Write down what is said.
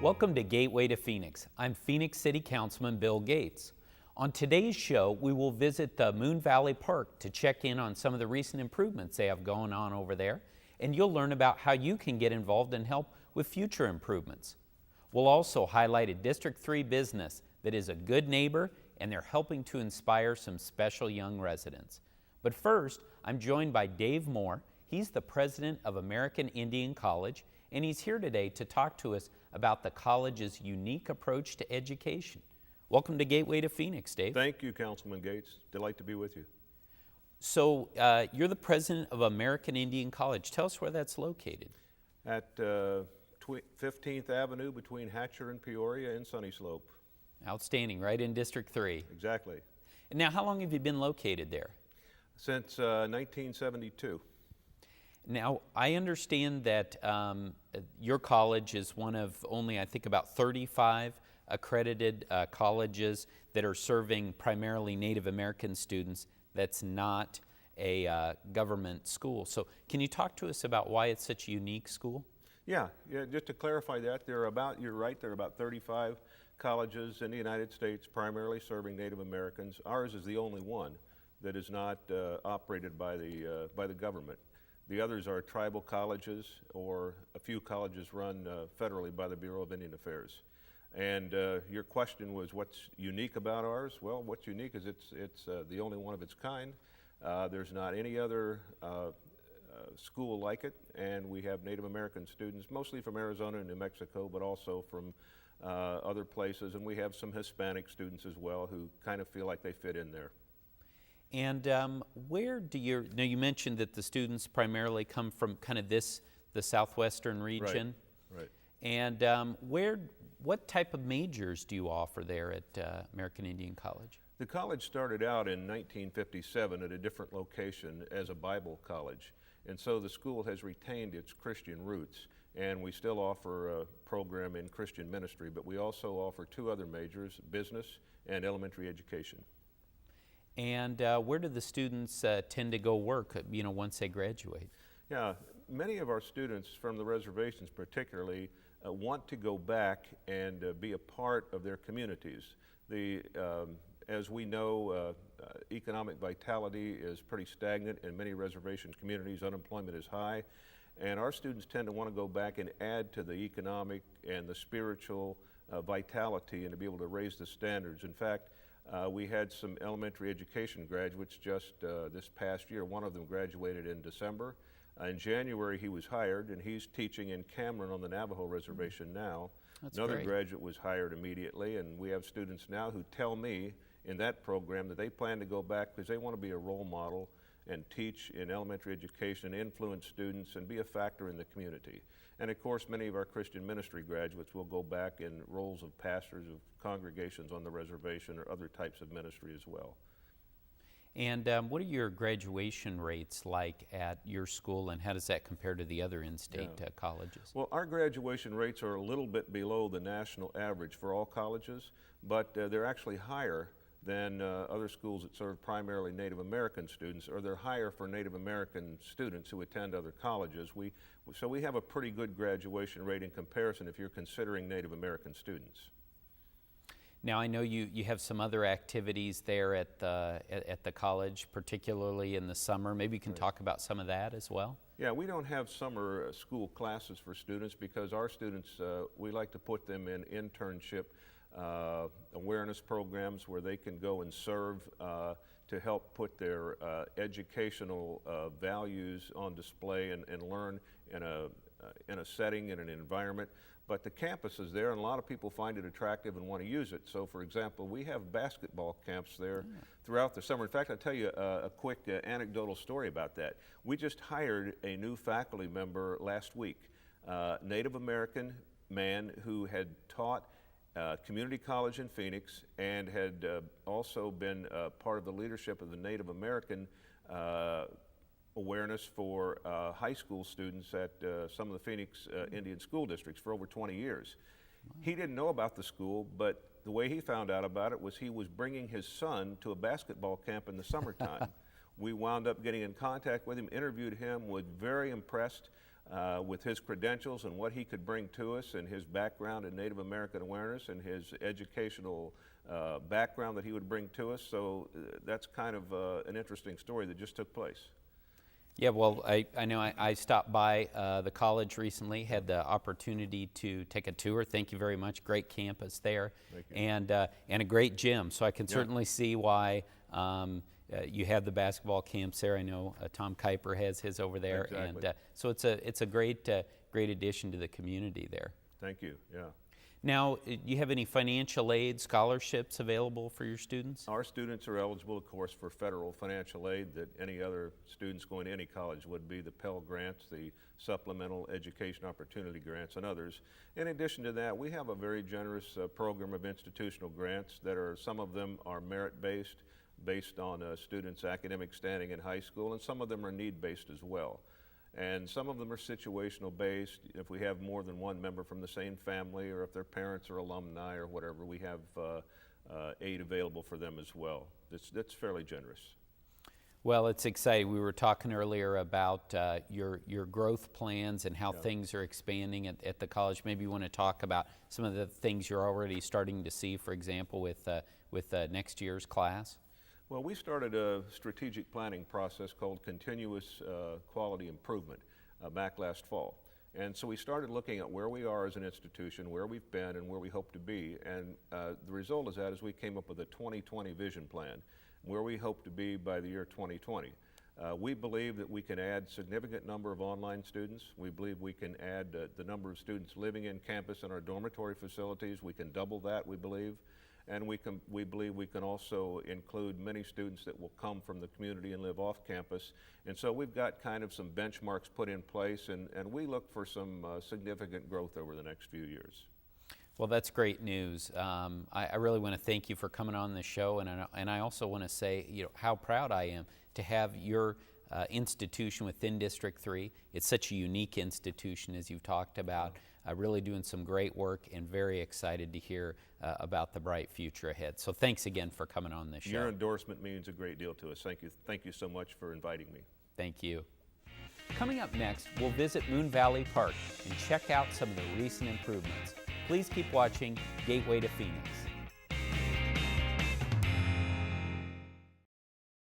Welcome to Gateway to Phoenix. I'm Phoenix City Councilman Bill Gates. On today's show, we will visit the Moon Valley Park to check in on some of the recent improvements they have going on over there, and you'll learn about how you can get involved and help with future improvements. We'll also highlight a District 3 business that is a good neighbor, and they're helping to inspire some special young residents. But first, I'm joined by Dave Moore. He's the president of American Indian College, and he's here today to talk to us about the college's unique approach to education. Welcome to Gateway to Phoenix, Dave. Thank you, Councilman Gates. Delight to be with you. So you're the president of American Indian College. Tell us where that's located. At 15th Avenue between Hatcher and Peoria in Sunny Slope. Outstanding, right in District 3. Exactly. And now, how long have you been located there? Since 1972. Now, I understand that your college is one of only, I think, about 35 accredited colleges that are serving primarily Native American students. That's not a government school. So can you talk to us about why it's such a unique school? Yeah, just to clarify that, you're right, there are about 35 colleges in the United States primarily serving Native Americans. Ours is the only one that is not operated by the government. The others are tribal colleges, or a few colleges run federally by the Bureau of Indian Affairs. And your question was, what's unique about ours? Well, what's unique is it's the only one of its kind. There's not any other school like it, and we have Native American students, mostly from Arizona and New Mexico, but also from other places, and we have some Hispanic students as well who kind of feel like they fit in there. And where do now you mentioned that the students primarily come from kind of the southwestern region. Right. And what type of majors do you offer there at American Indian College? The college started out in 1957 at a different location as a Bible college. And so the school has retained its Christian roots. And we still offer a program in Christian ministry, but we also offer two other majors, business and elementary education. And where do the students tend to go work, once they graduate? Yeah, many of our students from the reservations particularly want to go back and be a part of their communities. As we know, economic vitality is pretty stagnant in many reservation communities. Unemployment is high, and our students tend to want to go back and add to the economic and the spiritual vitality and to be able to raise the standards. In fact, we had some elementary education graduates just this past year. One of them graduated in December. In January, he was hired, and he's teaching in Cameron on the Navajo Reservation now. That's Another great. graduate was hired immediately, and we have students now who tell me in that program that they plan to go back because they want to be a role model and teach in elementary education, influence students, and be a factor in the community. And of course, many of our Christian ministry graduates will go back in roles of pastors of congregations on the reservation or other types of ministry as well. And what are your graduation rates like at your school, and how does that compare to the other in-state colleges? Well, our graduation rates are a little bit below the national average for all colleges, but they're actually higher than other schools that serve primarily Native American students, or they're higher for Native American students who attend other colleges. So we have a pretty good graduation rate in comparison if you're considering Native American students. Now, I know you have some other activities there at the college, particularly in the summer. Maybe you can talk about some of that as well? Yeah, we don't have summer school classes for students because our students, we like to put them in internship awareness programs where they can go and serve to help put their educational values on display and learn in a setting, in an environment. But the campus is there, and a lot of people find it attractive and want to use it. So, for example, we have basketball camps there throughout the summer. In fact, I'll tell you a quick anecdotal story about that. We just hired a new faculty member last week, Native American man who had taught community college in Phoenix and had also been part of the leadership of the Native American awareness for high school students at some of the Phoenix Indian school districts for over 20 years. Wow. He didn't know about the school, but the way he found out about it was he was bringing his son to a basketball camp in the summertime. We wound up getting in contact with him, interviewed him, was very impressed with his credentials and what he could bring to us and his background in Native American awareness and his educational background that he would bring to us. So that's kind of an interesting story that just took place. Yeah, well, I know I stopped by the college recently, had the opportunity to take a tour. Thank you very much. Great campus there. Thank you. And a great gym. So I can certainly see why you have the basketball camps there. I know Tom Kuiper has his over there. Exactly. And so it's a great addition to the community there. Thank you, yeah. Now, do you have any financial aid scholarships available for your students? Our students are eligible, of course, for federal financial aid that any other students going to any college would be, the Pell Grants, the Supplemental Education Opportunity Grants, and others. In addition to that, we have a very generous program of institutional grants that are, some of them are merit-based, based on students' academic standing in high school, and some of them are need-based as well. And some of them are situational based. If we have more than one member from the same family, or if their parents are alumni or whatever, we have aid available for them as well. That's fairly generous. Well, it's exciting. We were talking earlier about your growth plans and how things are expanding at the college. Maybe you want to talk about some of the things you're already starting to see, for example, with next year's class. Well, we started a strategic planning process called Continuous Quality Improvement back last fall. And so we started looking at where we are as an institution, where we've been, and where we hope to be. And the result of that is we came up with a 2020 vision plan, where we hope to be by the year 2020. We believe that we can add significant number of online students. We believe we can add the number of students living in campus in our dormitory facilities. We can double that, we believe. And we believe we can also include many students that will come from the community and live off campus. And so we've got kind of some benchmarks put in place, and we look for some significant growth over the next few years. Well, that's great news. I really want to thank you for coming on the show, and I also want to say, how proud I am to have your institution within District 3. It's such a unique institution, as you've talked about. Really doing some great work, and very excited to hear about the bright future ahead. So thanks again for coming on this show. Your endorsement means a great deal to us. Thank you. Thank you so much for inviting me. Thank you. Coming up next, we'll visit Moon Valley Park and check out some of the recent improvements. Please keep watching Gateway to Phoenix.